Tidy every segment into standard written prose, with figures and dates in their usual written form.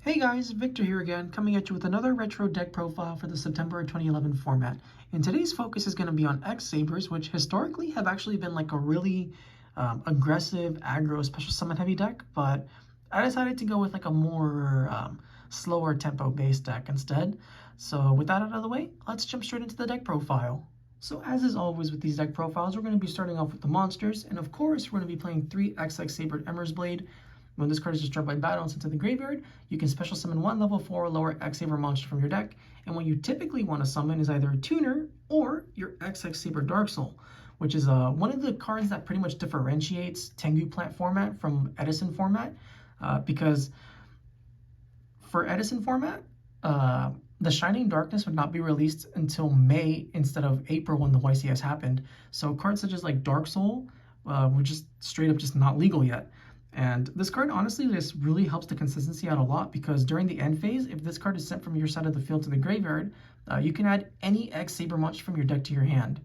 Hey guys, Victor here again, coming at you with another retro deck profile for the September 2011 format. And today's focus is going to be on X-sabers, which historically have actually been like a really aggressive, aggro, special summon heavy deck, but I decided to go with like a more slower tempo based deck instead. So with that out of the way, let's jump straight into the deck profile. So as is always with these deck profiles, we're going to be starting off with the monsters, and of course we're going to be playing 3 XX-saber emmersblade. When this card is destroyed by battle and sent to the graveyard, you can special summon one level 4 lower X-saber monster from your deck, and what you typically want to summon is either a tuner or your XX-saber darksoul, which is one of the cards that pretty much differentiates Tengu Plant format from Edison format, because for Edison format, the Shining Darkness would not be released until May instead of April when the YCS happened. So cards such as like Darksoul were just straight up just not legal yet. And this card, honestly, this really helps the consistency out a lot because during the end phase, if this card is sent from your side of the field to the graveyard, you can add any X-saber monster from your deck to your hand.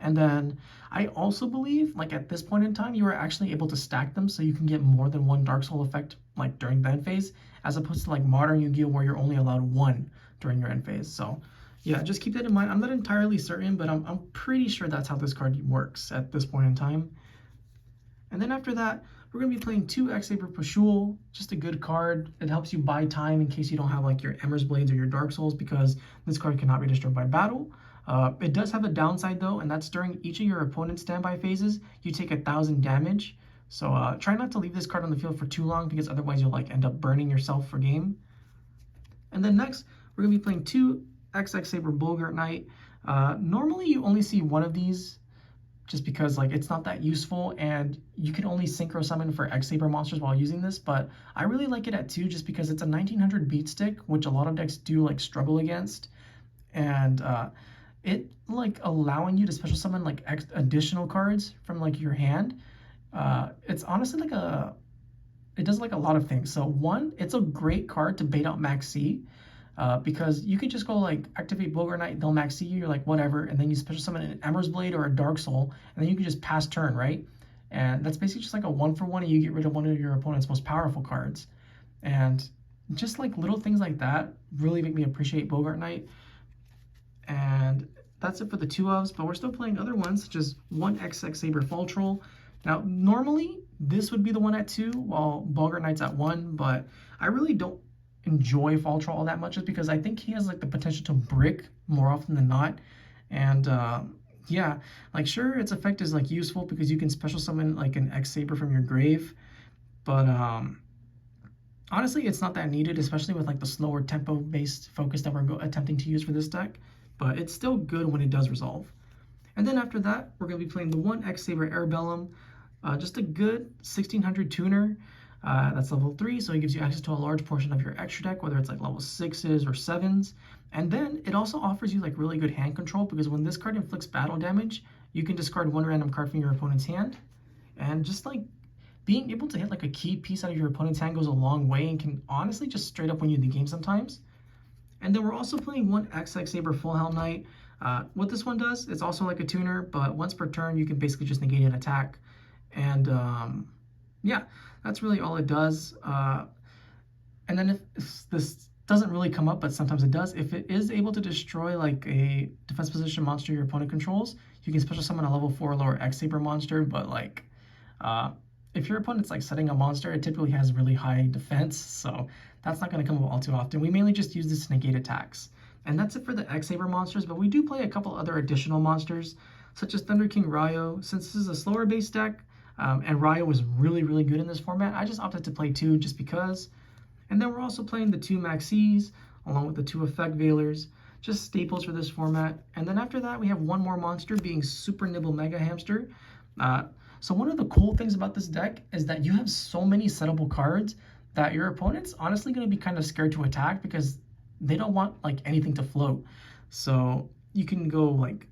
And then I also believe, like at this point in time, you are actually able to stack them so you can get more than one Dark Soul effect like during the end phase, as opposed to like modern Yu-Gi-Oh where you're only allowed one during your end phase. So yeah, just keep that in mind. I'm not entirely certain, but I'm pretty sure that's how this card works at this point in time. And then after that, we're going to be playing 2 X-saber Pashuul, just a good card. It helps you buy time in case you don't have like your emmersblades or your dark souls, because this card cannot be destroyed by battle. It does have a downside though, and that's during each of your opponent's standby phases, you take 1,000 damage. So try not to leave this card on the field for too long, because otherwise you'll like end up burning yourself for game. And then next, we're going to be playing 2 XX-saber Boggart Knight. Normally you only see one of these, just because like it's not that useful and you can only synchro summon for X-saber monsters while using this, but I really like it at 2 just because it's a 1900 beat stick, which a lot of decks do like struggle against, and it like allowing you to special summon like additional cards from like your hand. It's honestly like it does like a lot of things. So one, it's a great card to bait out Max C. Because you could just go like activate Boggart Knight, they'll max you, you're like whatever, and then you special summon an Emmersblade or a Dark Soul, and then you can just pass turn, right? And that's basically just like a 1-for-1, and you get rid of one of your opponent's most powerful cards. And just like little things like that really make me appreciate Boggart Knight. And that's it for the 2-ofs, but we're still playing other ones, such as 1 XX-saber Fall Troll. Now, normally this would be the one at 2, while Boggart Knight's at 1, but I really don't enjoy Fall Troll all that much, just because I think he has like the potential to brick more often than not. And yeah, like sure, its effect is like useful because you can special summon like an X-saber from your grave, but honestly it's not that needed, especially with like the slower tempo based focus that we're attempting to use for this deck, but it's still good when it does resolve. And then after that, we're going to be playing the 1 X-saber Airbellum, just a good 1600 tuner. That's level 3, so it gives you access to a large portion of your extra deck, whether it's like level 6s or 7s. And then it also offers you like really good hand control, because when this card inflicts battle damage, you can discard 1 random card from your opponent's hand. And just like being able to hit like a key piece out of your opponent's hand goes a long way and can honestly just straight up win you the game sometimes. And then we're also playing 1 XX-saber Full Helm Knight. What this one does, it's also like a tuner, but once per turn, you can basically just negate an attack. And yeah, that's really all it does. And then if this doesn't really come up, but sometimes it does, if it is able to destroy like a defense position monster your opponent controls, you can special summon a level 4 lower X-saber monster, but like if your opponent's like setting a monster, it typically has really high defense, so that's not going to come up all too often. We mainly just use this to negate attacks. And that's it for the X-saber monsters, but we do play a couple other additional monsters, such as Thunder King Ryo. Since this is a slower base deck, and Ryo was really, really good in this format, I just opted to play 2 just because. And then we're also playing the 2 Maxis, along with the 2 Effect Veilers, just staples for this format. And then after that, we have one more monster, being Super Nibble Mega Hamster. So one of the cool things about this deck is that you have so many settable cards that your opponent's honestly going to be kind of scared to attack, because they don't want like anything to float. So you can go like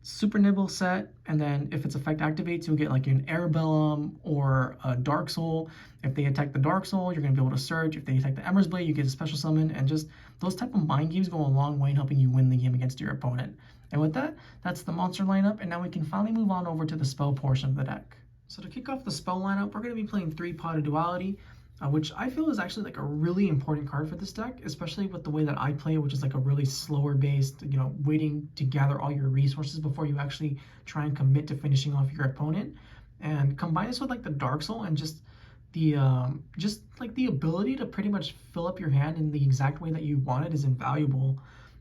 Super Nibble set, and then if its effect activates, you'll get like an Airbellum or a Dark Soul. If they attack the Dark Soul, you're going to be able to search. If they attack the Emmersblade, you get a special summon, and just those type of mind games go a long way in helping you win the game against your opponent. And with that, that's the monster lineup, and now we can finally move on over to the spell portion of the deck. So to kick off the spell lineup, we're going to be playing 3 Pot of Duality. which I feel is actually like a really important card for this deck, especially with the way that I play, which is like a really slower based, waiting to gather all your resources before you actually try and commit to finishing off your opponent. And combine this with like the Dark Soul and just like the ability to pretty much fill up your hand in the exact way that you want it is invaluable.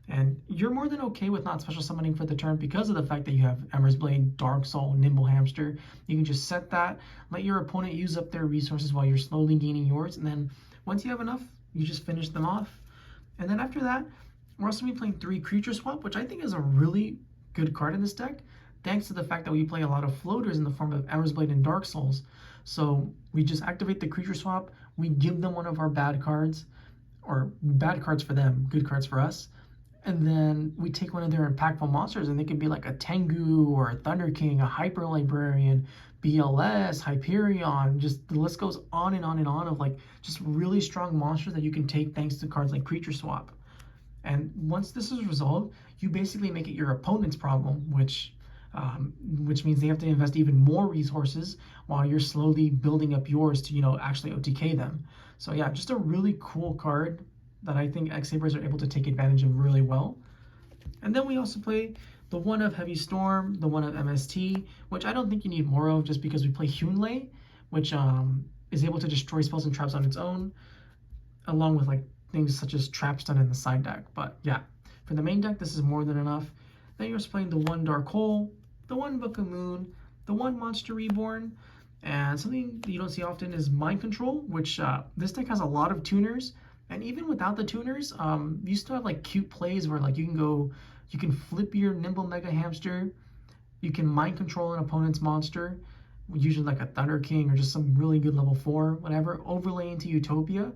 And you're more than okay with not special summoning for the turn because of the fact that you have Emmersblade, Dark Soul, Nimble Hamster. You can just set that, let your opponent use up their resources while you're slowly gaining yours, and then once you have enough, you just finish them off. And then after that, we're also going to be playing 3 Creature Swap, which I think is a really good card in this deck, thanks to the fact that we play a lot of floaters in the form of Emmersblade and Dark Souls. So we just activate the Creature Swap, we give them one of our bad cards, or bad cards for them, good cards for us, and then we take one of their impactful monsters, and they could be like a Tengu or a Thunder King, a Hyper Librarian, BLS, Hyperion, just the list goes on and on and on of like just really strong monsters that you can take thanks to cards like Creature Swap. And once this is resolved, you basically make it your opponent's problem, which means they have to invest even more resources while you're slowly building up yours to, actually OTK them. So yeah, just a really cool card that I think X-sabers are able to take advantage of really well. And then we also play the one of Heavy Storm, the one of MST, which I don't think you need more of just because we play Hyunlei, which is able to destroy spells and traps on its own, along with like things such as Trap Stun in the side deck. But yeah, for the main deck, this is more than enough. Then you're just playing the one Dark Hole, the one Book of Moon, the one Monster Reborn, and something you don't see often is Mind Control, which this deck has a lot of tuners. And even without the tuners, you still have like cute plays where like you can flip your Nimble Mega Hamster, you can mind control an opponent's monster, usually like a Thunder King or just some really good level 4, whatever, overlay into Utopia,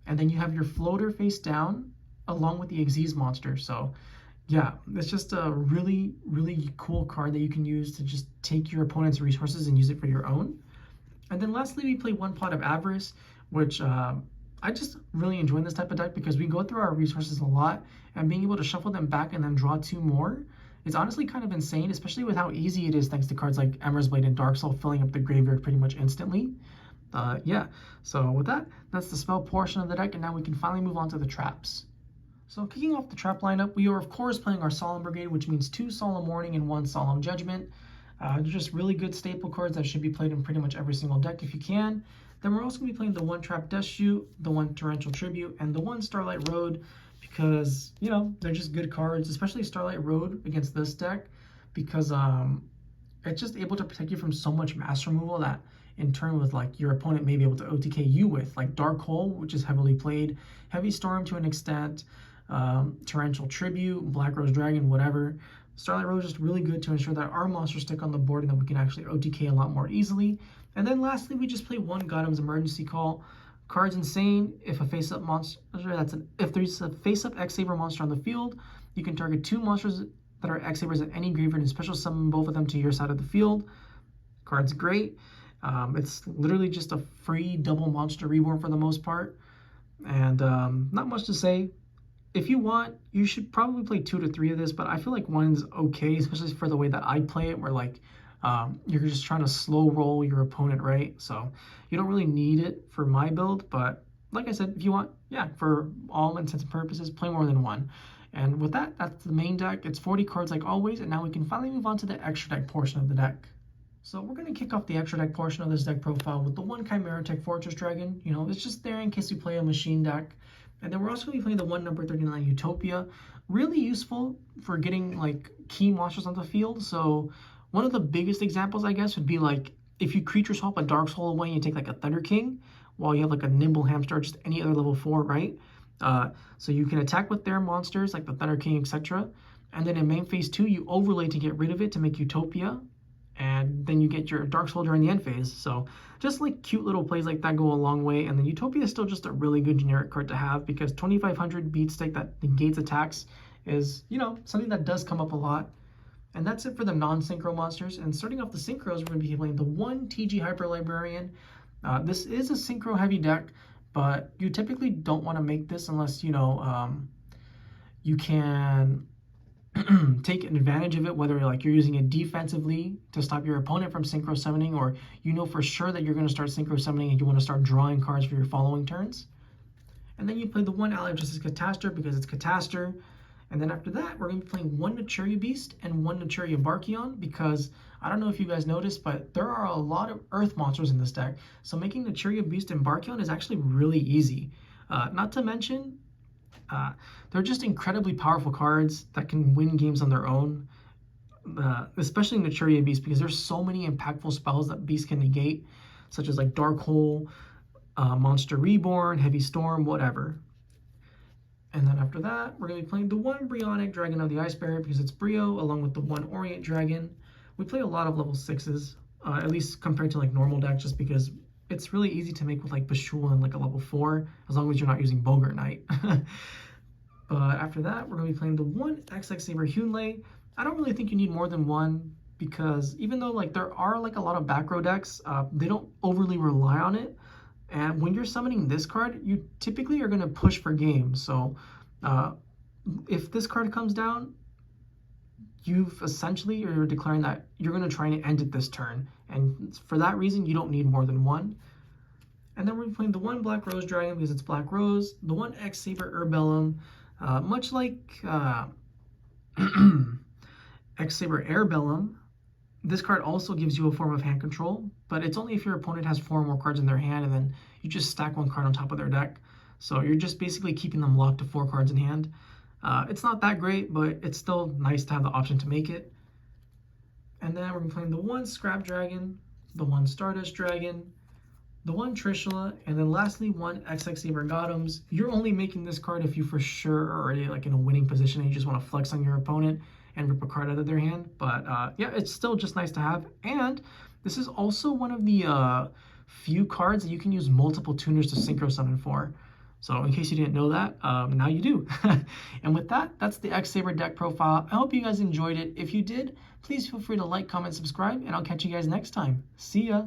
and then you have your floater face down along with the Xyz monster. So yeah, it's just a really, really cool card that you can use to just take your opponent's resources and use it for your own. And then lastly, we play one Pot of Avarice, which I just really enjoy this type of deck because we go through our resources a lot, and being able to shuffle them back and then draw 2 more is honestly kind of insane, especially with how easy it is thanks to cards like Emmersblade and Dark Soul filling up the graveyard pretty much instantly. Yeah, so with that, that's the spell portion of the deck, and now we can finally move on to the traps. So kicking off the trap lineup, we are of course playing our Solemn Brigade, which means 2 Solemn Warning and 1 Solemn Judgment. They're just really good staple cards that should be played in pretty much every single deck if you can. Then we're also going to be playing the 1 Trap Death Shoot, the 1 Torrential Tribute, and the 1 Starlight Road because, they're just good cards, especially Starlight Road against this deck because it's just able to protect you from so much mass removal that in turn with like your opponent may be able to OTK you with, like Dark Hole, which is heavily played, Heavy Storm to an extent, Torrential Tribute, Black Rose Dragon, whatever. Starlight Road is just really good to ensure that our monsters stick on the board and that we can actually OTK a lot more easily. And then lastly, we just play 1 Gotham's Emergency Call. Card's insane. If a face-up monster, if there's a face-up X-saber monster on the field, you can target 2 monsters that are X-sabers at any graveyard and special summon both of them to your side of the field. Card's great. It's literally just a free double monster reborn for the most part. And not much to say. If you want, you should probably play 2 to 3 of this, but I feel like 1's okay, especially for the way that I play it, where like you're just trying to slow roll your opponent, right? So you don't really need it for my build, but like I said, if you want, yeah, for all intents and purposes, play more than 1. And with that, that's the main deck. It's 40 cards like always, and now we can finally move on to the extra deck portion of the deck. So we're going to kick off the extra deck portion of this deck profile with the 1 Chimera Tech Fortress Dragon. It's just there in case we play a machine deck. And then we're also going to be playing the 1 number 39 Utopia. Really useful for getting like key monsters on the field. So one of the biggest examples, I guess, would be like if you creature swap a Dark Soul away and you take like a Thunder King, while you have like a Nimble Hamster or just any other level 4, right? So you can attack with their monsters like the Thunder King, etc. And then in main phase 2, you overlay to get rid of it to make Utopia. And then you get your Dark Soul during the end phase. So just like cute little plays like that go a long way. And then Utopia is still just a really good generic card to have because 2500 beat stick that negates attacks is, something that does come up a lot. And that's it for the non-synchro monsters. And starting off the synchros, we're going to be playing the 1 TG Hyper Librarian. This is a synchro heavy deck, but you typically don't want to make this unless, you can take advantage of it, whether like you're using it defensively to stop your opponent from synchro summoning, or you know for sure that you're going to start synchro summoning and you want to start drawing cards for your following turns. And then you play the one Ally of Justice Catastor because it's Catastor. And then after that, we're going to be playing one Naturia Beast and one Naturia Barkion because I don't know if you guys noticed, but there are a lot of Earth monsters in this deck. So making Naturia Beast and Barkion is actually really easy. Not to mention, they're just incredibly powerful cards that can win games on their own, especially Naturia Beast because there's so many impactful spells that Beast can negate, such as like Dark Hole, Monster Reborn, Heavy Storm, whatever. And then after that, we're going to be playing the one Bryonic Dragon of the Ice Barrier because it's Brio, along with the one Orient Dragon. We play a lot of level 6s, at least compared to like normal decks, just because it's really easy to make with like Pashuul and like a level 4, as long as you're not using Boggart Knight. But after that, we're going to be playing the one XX-saber Hunlei. I don't really think you need more than one because even though like there are like a lot of back row decks, they don't overly rely on it. And when you're summoning this card, you typically are going to push for game. So if this card comes down, you've essentially, you're declaring that you're going to try and end it this turn. And for that reason, you don't need more than one. And then we're playing the one Black Rose Dragon because it's Black Rose, the one X-saber Urbellum, much like X-saber Airbellum. This card also gives you a form of hand control, but it's only if your opponent has 4 or more cards in their hand and then you just stack 1 card on top of their deck. So you're just basically keeping them locked to 4 cards in hand. It's not that great, but it's still nice to have the option to make it. And then we're playing the one Scrap Dragon, the one Stardust Dragon, the one Trishula, and then lastly one XX-saber Gothams. You're only making this card if you for sure are already like in a winning position and you just want to flex on your opponent and rip a card out of their hand. But yeah, it's still just nice to have. And this is also one of the few cards that you can use multiple tuners to synchro summon for. So in case you didn't know that, now you do. And with that, that's the X-saber deck profile. I hope you guys enjoyed it. If you did, please feel free to like, comment, subscribe, and I'll catch you guys next time. See ya!